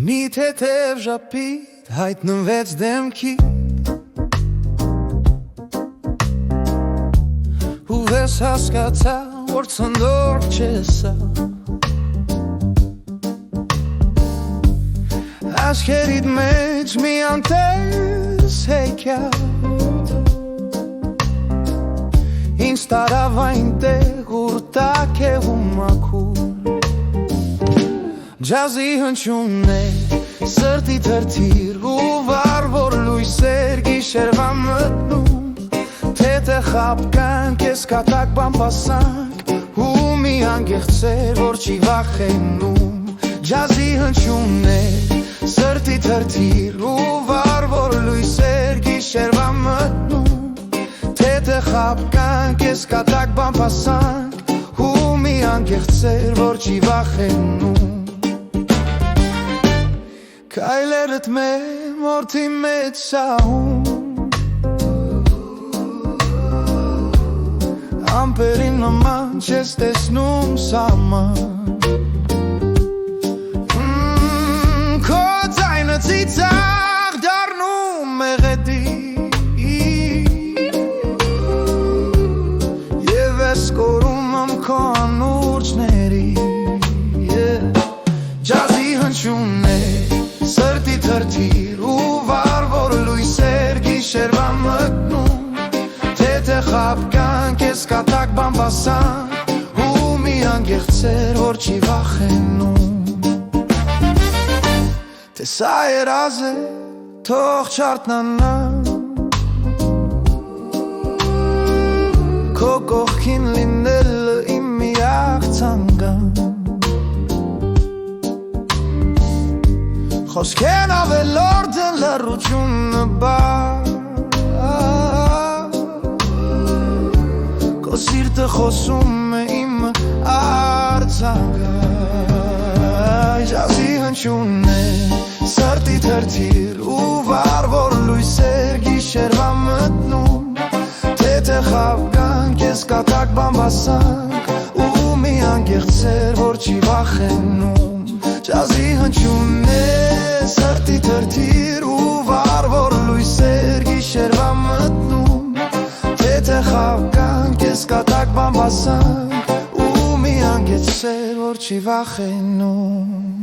Մի թեթև ժապիտ հայտնվեց դեմքի ու վես հասկացա, որ ցնդորք չես սա Աչքերիդ մեջ մի անտես հեքիաթ Ինձ տարավ այնտեղ ուր տաք է ու մաքուր Ջազի հնչյունն է սրտի թրթիր ու վար որ լույսեր գիշերվա մտնում Թեթը խապկանք ես կատակ բամբասանք ու մի անգեղցեր որ չի վախենում Ջազի հնչյունն է սրտի թրթիր ու վար որ լույսեր գիշերվա մտնում Թեթը խապկանք ես կատակ բամբասանք ու մի անգեղցեր որ չի վախենում Քայլերդ մեմ որդի մեջ շահում Ամպերին նման չես տեսնում սաման Քո ձայնը ծիծաղ դառնում մեղեդի Եվ ես կորում եմ քո անուրջների Ջազի հնչյունն է Սրտի թրթիր ու վար որ լույսեր գիշերվա մտնում Թեթը խապկանք ես կատակ բամբասանք ու մի անգեղցեր որ չի վախենում Տեսա երազ է թող չարտնանա Քո կողքին լինելը իմ միակ ցանկան Խոսքեն ավելորդ են լռությունը բար Քո սիրտը խոսում է իմ արձակը Ջազի հնչյունն է սրտի թրթիր ու վար որ լույսեր գիշերվա մտնում Թեթը խապկանք ես կատակ բամբասանք ու մի անգեղցեր որ չի վախենում Ջազի հնչյունն է սրտի թրթիր ու վար որ լույսեր գիշերվա մտնում Թեթը խապկանք ես կատակ բամբասանք ու մի անգեցեր որ չի վախենում